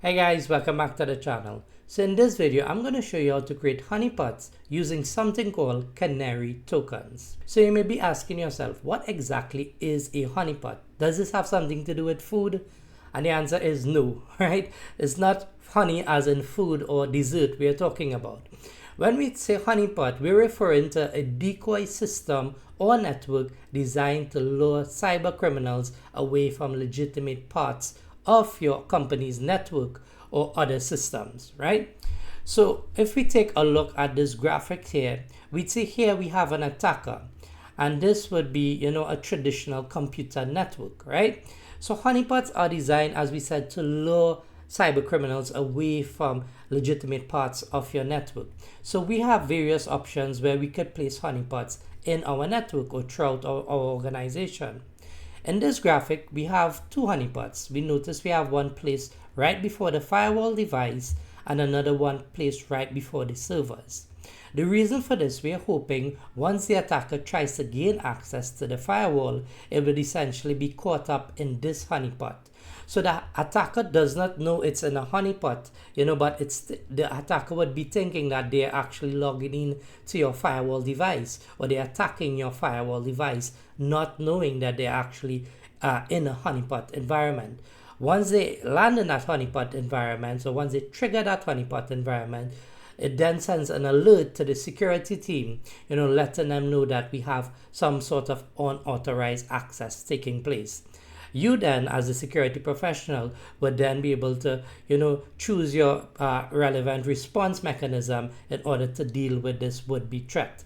Hey guys, welcome back to the channel. So in this video, I'm going to show you how to create honeypots using something called CanaryTokens. So you may be asking yourself, what exactly is a honeypot? Does this have something to do with food? And the answer is no, right? It's not honey as in food or dessert we are talking about. When we say honeypot, we're referring to a decoy system or network designed to lure cyber criminals away from legitimate parts of your company's network or other systems, right? So if we take a look at this graphic here, we'd see here we have an attacker, and this would be, a traditional computer network, right? So honeypots are designed, as we said, to lure cyber criminals away from legitimate parts of your network. So we have various options where we could place honeypots in our network or throughout our organization. In this graphic, we have two honeypots. We notice we have one placed right before the firewall device and another one placed right before the servers. The reason for this, we are hoping once the attacker tries to gain access to the firewall, it would essentially be caught up in this honeypot. So the attacker does not know it's in a honeypot, but the attacker would be thinking that they're actually logging in to your firewall device, or they're attacking your firewall device, not knowing that they're actually in a honeypot environment. Once they land in that honeypot environment, so once they trigger that honeypot environment, it then sends an alert to the security team, letting them know that we have some sort of unauthorized access taking place. You then, as a security professional, would then be able to, choose your relevant response mechanism in order to deal with this would-be threat.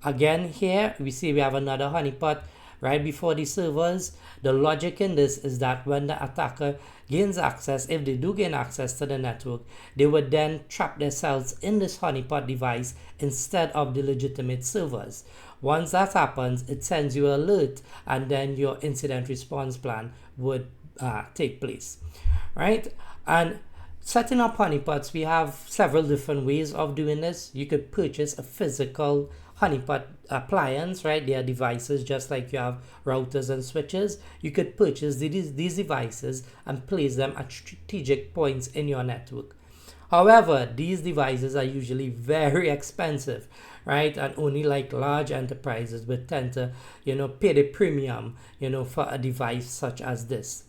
Again, here we see we have another honeypot right before the servers. The logic in this is that when the attacker gains access, if they do gain access to the network, they would then trap themselves in this honeypot device instead of the legitimate servers. Once that happens, it sends you an alert, and then your incident response plan would take place, right? And setting up honeypots, we have several different ways of doing this. You could purchase a physical honeypot appliance, right? They are devices just like you have routers and switches. You could purchase these devices and place them at strategic points in your network. However, these devices are usually very expensive, right? And only like large enterprises would tend to, pay the premium, for a device such as this.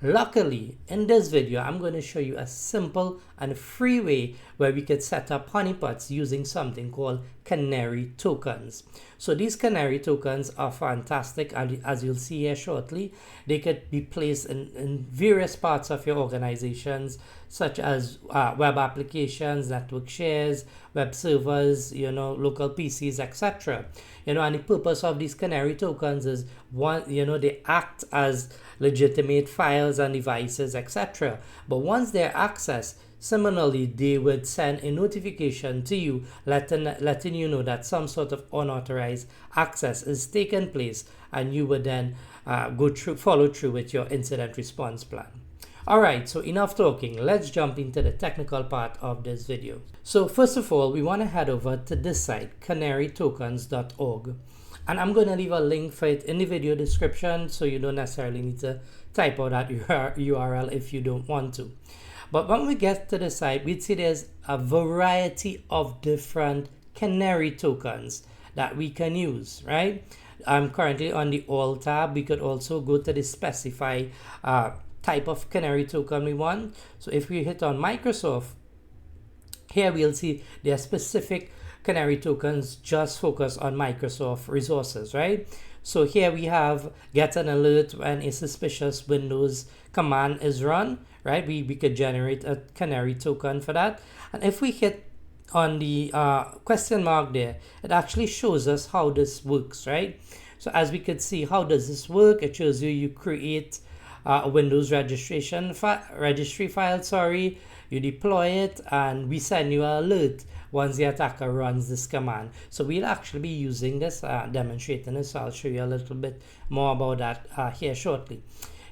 Luckily, in this video, I'm going to show you a simple and free way where we could set up honeypots using something called CanaryTokens. So these CanaryTokens are fantastic, and as you'll see here shortly, they could be placed in various parts of your organizations, such as web applications, network shares, web servers, local PCs, etc. And the purpose of these CanaryTokens is one, they act as legitimate files and devices, etc. But once they're accessed, similarly, they would send a notification to you letting you know that some sort of unauthorized access is taking place, and you would then follow through with your incident response plan. Alright, so enough talking. Let's jump into the technical part of this video. So first of all, we want to head over to this site, CanaryTokens.org. And I'm going to leave a link for it in the video description, so you don't necessarily need to type out that URL if you don't want to. But when we get to the site, we'd see there's a variety of different CanaryTokens that we can use, right? I'm currently on the All tab. We could also go to the specify type of CanaryToken we want. So if we hit on Microsoft, here we'll see there are specific CanaryTokens just focus on Microsoft resources, right? So here we have get an alert when a suspicious Windows command is run, right? We could generate a CanaryToken for that. And if we hit on the question mark there, it actually shows us how this works, right? So as we could see, how does this work? It shows you create a Windows registry file, you deploy it, and we send you an alert once the attacker runs this command. So we'll actually be using this, demonstrating this. So I'll show you a little bit more about that here shortly.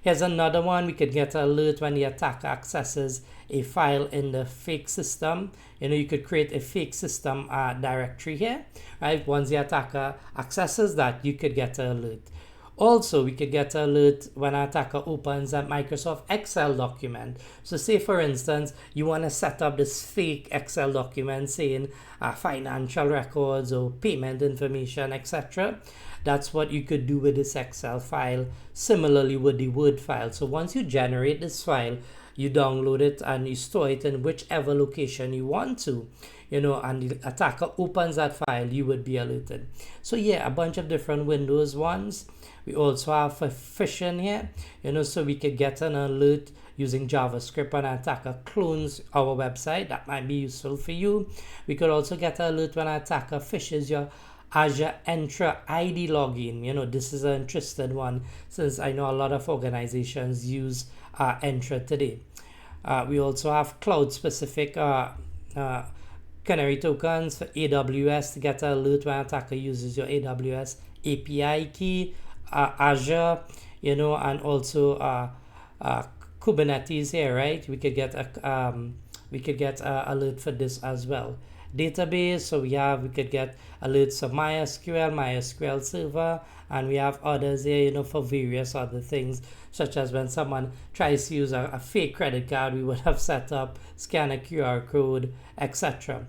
Here's another one. We could get an alert when the attacker accesses a file in the fake system. You could create a fake system directory here, right? Once the attacker accesses that, you could get an alert. Also, we could get an alert when an attacker opens a Microsoft Excel document. So say, for instance, you want to set up this fake Excel document saying financial records or payment information, etc. That's what you could do with this Excel file. Similarly with the Word file. So once you generate this file, you download it and you store it in whichever location you want to, and the attacker opens that file, you would be alerted. So yeah, a bunch of different Windows ones. We also have for phishing here, so we could get an alert using JavaScript when an attacker clones our website. That might be useful for you. We could also get an alert when an attacker phishes your Azure Entra ID login. This is an interesting one since I know a lot of organizations use Entra today. We also have cloud specific Canary tokens for AWS to get an alert when an attacker uses your AWS API key, Azure, and also Kubernetes here, right? We could get a alert for this as well. Database, so we could get alerts for MySQL Server, and we have others here, for various other things, such as when someone tries to use a fake credit card, we would have set up, scan a QR code, etc.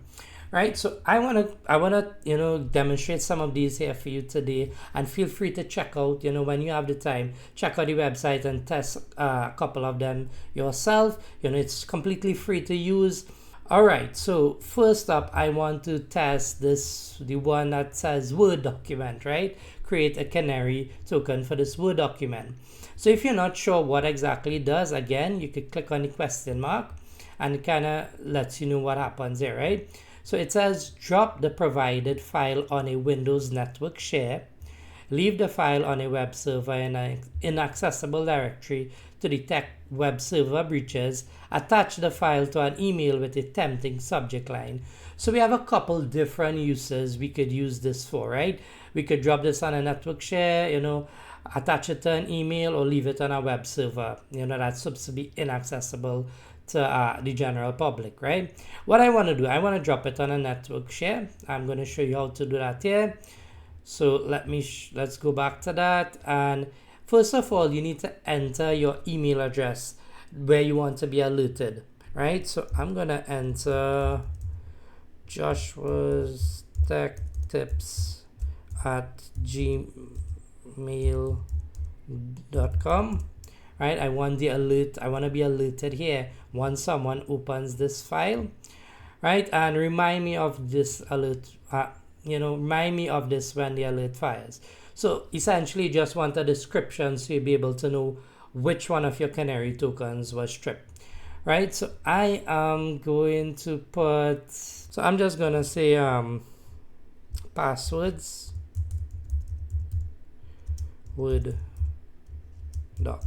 Right, so I wanna demonstrate some of these here for you today, and feel free to check out, when you have the time, check out the website and test a couple of them yourself. It's completely free to use. All right, so first up, I want to test the one that says Word document, right? Create a Canary token for this Word document. So if you're not sure what exactly it does, again, you could click on the question mark and it kind of lets you know what happens here, right? So it says drop the provided file on a Windows network share, leave the file on a web server in an inaccessible directory to detect web server breaches, attach the file to an email with a tempting subject line. So we have a couple different uses we could use this for, right? We could drop this on a network share, attach it to an email, or leave it on a web server, that's supposed to be inaccessible to the general public, right? What I want to do, I want to drop it on a network share. I'm going to show you how to do that here. So let's go back to that, and first of all, you need to enter your email address where you want to be alerted, right? So I'm gonna enter Joshua's Tech Tips at gmail.com, right? I want the alert. I want to be alerted here once someone opens this file, right? And remind me of this alert. Remind me of this when the alert fires. So essentially, just want a description so you'll be able to know which one of your Canary tokens was stripped, right? So I am going to put, so I'm just gonna say passwords Word doc.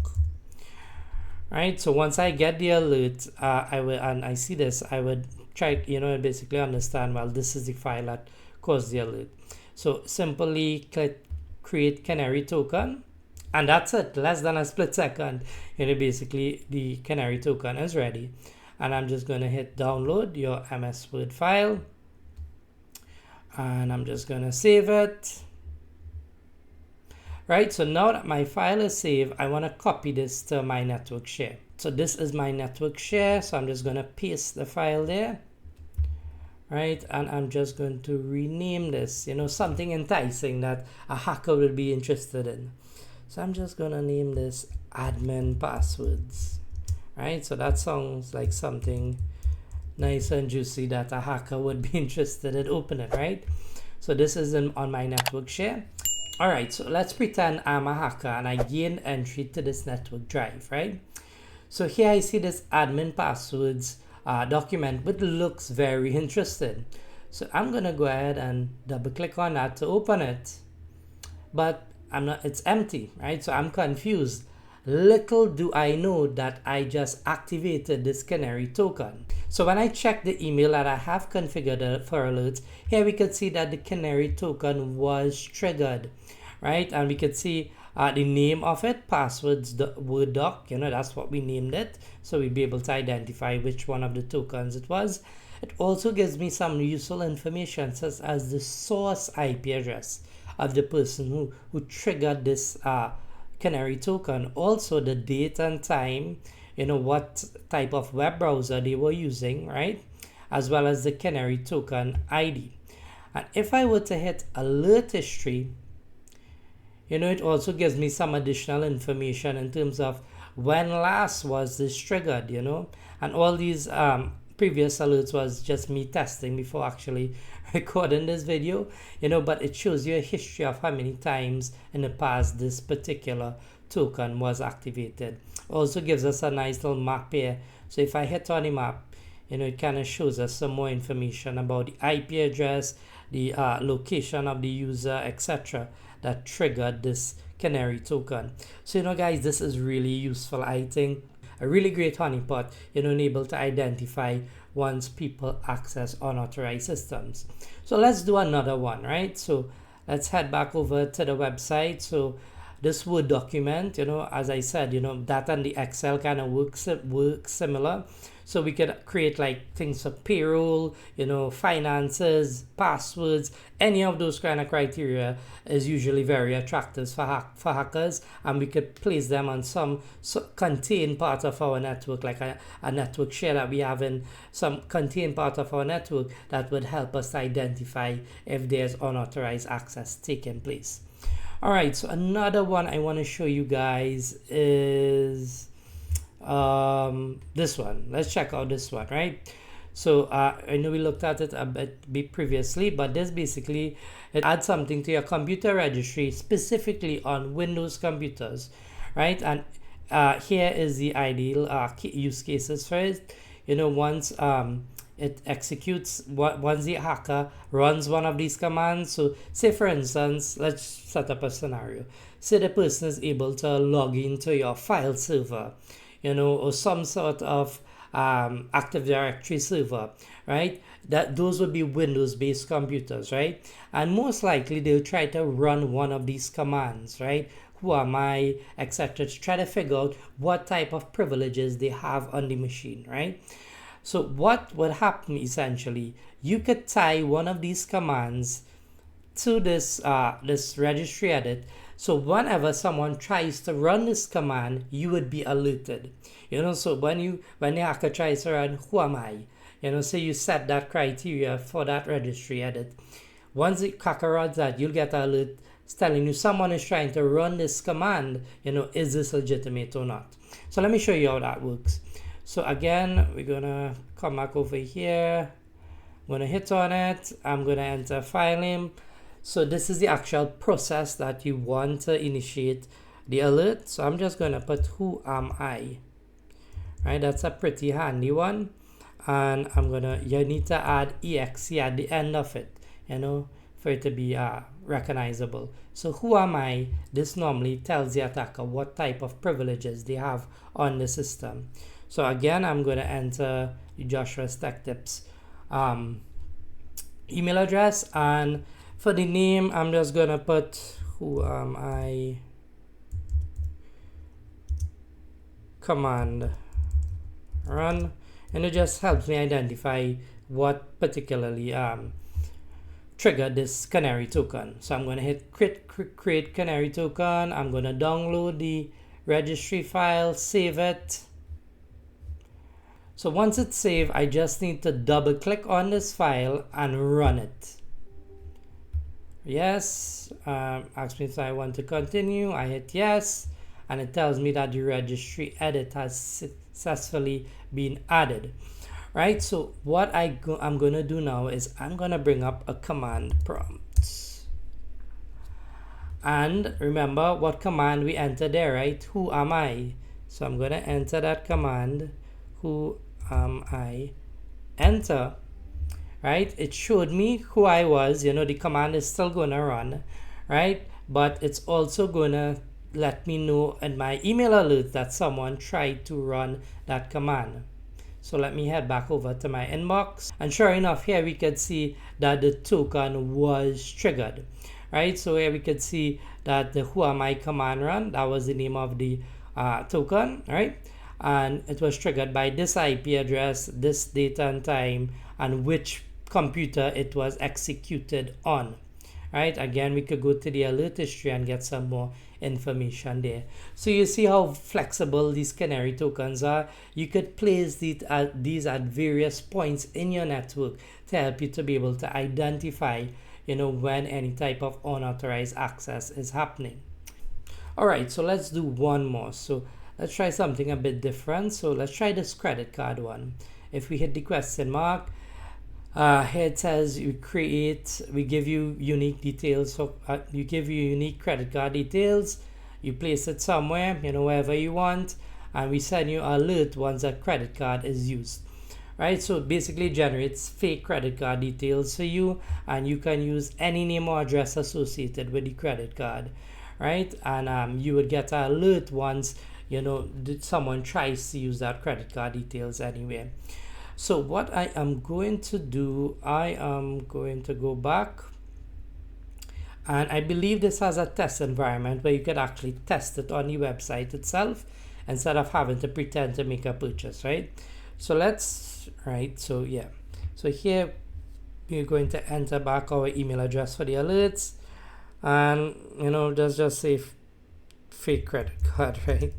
Right, so once I get the alert, I will, and I see this, I would try, basically understand, well, this is the file that caused the alert. So simply click create Canary token, and that's it. Less than a split second, basically the Canary token is ready. And I'm just going to hit download your MS Word file, and I'm just going to save it. Right, so now that my file is saved, I want to copy this to my network share. So this is my network share, so I'm just going to paste the file there. Right, and I'm just going to rename this, something enticing that a hacker will be interested in. So I'm just going to name this admin passwords. Right, so that sounds like something nice and juicy that a hacker would be interested in opening, right? So this is on my network share. All right, so let's pretend I'm a hacker and I gain entry to this network drive, right? So here I see this admin passwords document, which looks very interesting. So I'm gonna go ahead and double click on that to open it, but it's empty, right? So I'm confused. Little do I know that I just activated this Canary token. So when I check the email that I have configured for alerts, here we could see that the Canary token was triggered, right? And we could see the name of it, passwords Word doc, that's what we named it. So we'll be able to identify which one of the tokens it was. It also gives me some useful information, such as the source IP address of the person who triggered this canary token, also the date and time, what type of web browser they were using, right? As well as the canary token ID. And if I were to hit alert history, it also gives me some additional information in terms of when last was this triggered, and all these previous alerts was just me testing before actually recording this video, but it shows you a history of how many times in the past this particular token was activated. Also gives us a nice little map here. So if I hit on the map, it kind of shows us some more information about the IP address, the location of the user, etc., that triggered this canary token. So guys, this is really useful. I think a really great honeypot, able to identify once people access unauthorized systems. So let's do another one, right? So let's head back over to the website. So this Word document, as I said, that and the Excel kind of works similar. So we could create like things for payroll, finances, passwords, any of those kind of criteria is usually very attractive for hackers, and we could place them on some contained part of our network, like a network share that we have in some contained part of our network that would help us to identify if there's unauthorized access taking place. All right, so another one I want to show you guys is this one. Let's check out this one, right? So I know we looked at it a bit previously, but this basically, it adds something to your computer registry, specifically on Windows computers, right? And here is the ideal use cases for it. Once it executes, once the hacker runs one of these commands. So say for instance, let's set up a scenario. Say the person is able to log into your file server, or some sort of Active Directory server, right? Those would be Windows-based computers, right? And most likely they'll try to run one of these commands, right? Who am I, etc., to try to figure out what type of privileges they have on the machine, right? So what would happen essentially, you could tie one of these commands to this registry edit. So whenever someone tries to run this command, you would be alerted. So when the hacker tries to run, who am I? So you set that criteria for that registry edit. Once the hacker runs that, you'll get an alert telling you someone is trying to run this command. Is this legitimate or not? So let me show you how that works. So again, we're gonna come back over here. I'm gonna hit on it. I'm gonna enter file name. So this is the actual process that you want to initiate the alert. So I'm just gonna put who am I, right? That's a pretty handy one. And you need to add exe at the end of it, for it to be recognizable. So who am I? This normally tells the attacker what type of privileges they have on the system. So again, I'm going to enter Joshua's Tech Tips email address, and for the name, I'm just going to put who am I command run, and it just helps me identify what particularly triggered this canary token. So I'm going to hit create canary token. I'm going to download the registry file, save it. So once it's saved, I just need to double click on this file and run it. Yes, asks me if I want to continue. I hit yes, and it tells me that the registry edit has successfully been added. Right, so what I'm going to do now is I'm going to bring up a command prompt. And remember what command we entered there, right? Who am I? So I'm going to enter that command, who am I, enter, right? It showed me who I was. The command is still going to run, right? But it's also going to let me know in my email alert that someone tried to run that command. So let me head back over to my inbox, and sure enough, here we could see that the token was triggered, right? So here we could see that the who am I command run, that was the name of the token, right? And it was triggered by this IP address, this date and time, and which computer it was executed on, right? Again, we could go to the alert history and get some more information there. So you see how flexible these Canary tokens are. You could place these at various points in your network to help you to be able to identify, when any type of unauthorized access is happening. All right, so let's do one more. So let's try something a bit different. So let's try this credit card one. If we hit the question mark, here it says we give you unique details. So you give you unique credit card details. You place it somewhere, wherever you want, and we send you an alert once that credit card is used. Right, so it basically generates fake credit card details for you, and you can use any name or address associated with the credit card, right? And you would get an alert once someone tries to use that credit card details anyway. So what I am going to do, I am going to go back, and I believe this has a test environment where you could actually test it on the website itself instead of having to pretend to make a purchase, right? So so here we're going to enter back our email address for the alerts, and just say fake credit card, right?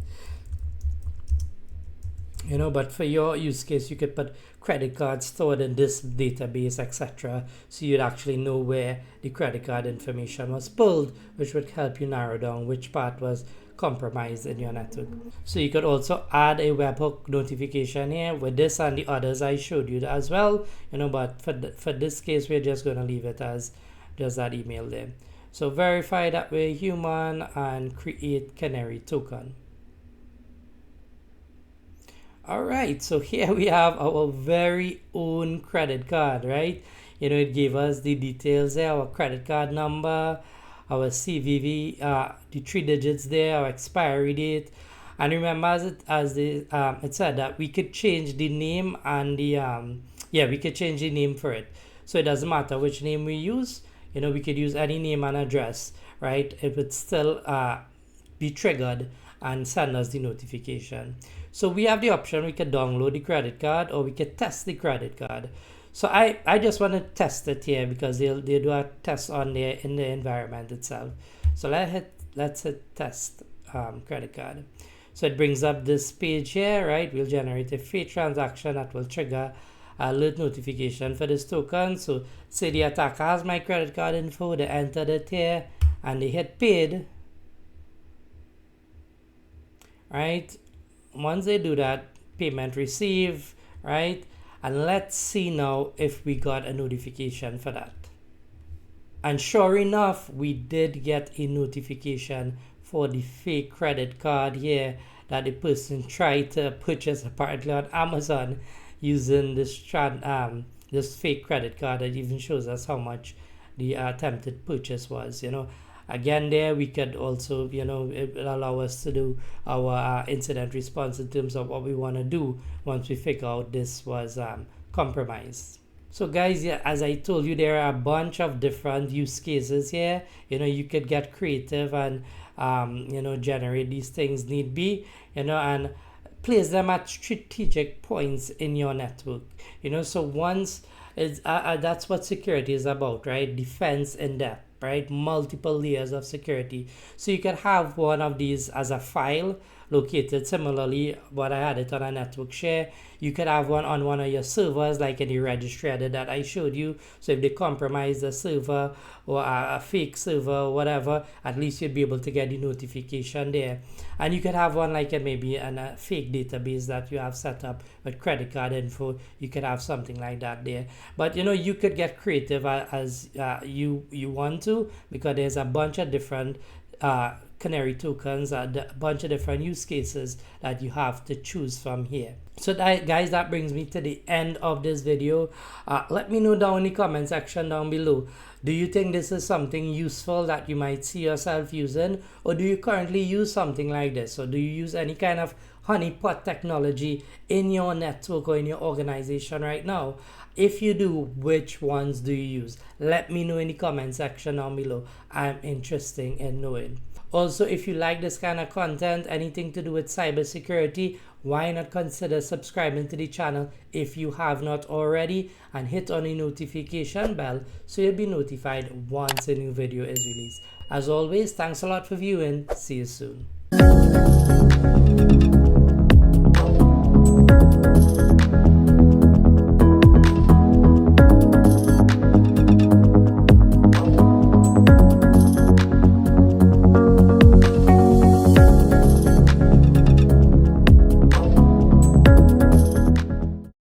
But for your use case, you could put credit cards stored in this database, etc., so you'd actually know where the credit card information was pulled, which would help you narrow down which part was compromised in your network. So you could also add a webhook notification here with this and the others I showed you as well, but for this case, we're just going to leave it as just that email there. So verify that we're human and create Canary token. All right, so here we have our very own credit card, right? It gave us the details there, our credit card number, our CVV, the 3 digits there, our expiry date. And remember, it said that we could change the name and we could change the name for it. So it doesn't matter which name we use. We could use any name and address, right? It would still be triggered and send us the notification. So we have the option, we could download the credit card or we could test the credit card. So I just want to test it here because they do a test on there in the environment itself. So let's hit test credit card. So it brings up this page here, right? We'll generate a fake transaction that will trigger alert notification for this token. So say the attacker has my credit card info, they entered it here and they hit paid, right? Once they do that, payment receive, right? And let's see now if we got a notification for that. And sure enough, we did get a notification for the fake credit card here that the person tried to purchase apparently on Amazon using this fake credit card that even shows us how much the attempted purchase was. Again, there we could also, it will allow us to do our incident response in terms of what we want to do once we figure out this was compromised. So guys, as I told you, there are a bunch of different use cases here. You could get creative and, generate these things need be, and place them at strategic points in your network. So once it's that's what security is about, right? Defense in depth. Right, multiple layers of security. So you can have one of these as a file located similarly, but I had it on a network share. You could have one on one of your servers, like in the registry edit that I showed you. So if they compromise the server or a fake server or whatever, at least you'd be able to get the notification there. And you could have one like maybe a fake database that you have set up with credit card info. You could have something like that there. But you could get creative as you want to, because there's a bunch of different Canary tokens, a bunch of different use cases that you have to choose from here. So guys, that brings me to the end of this video. Let me know down in the comment section down below. Do you think this is something useful that you might see yourself using, or do you currently use something like this, or do you use any kind of honeypot technology in your network or in your organization right now? If you do, which ones do you use? Let me know in the comment section down below. I'm interested in knowing. Also, if you like this kind of content, anything to do with cybersecurity, why not consider subscribing to the channel if you have not already, and hit on the notification bell so you'll be notified once a new video is released. As always, thanks a lot for viewing. See you soon.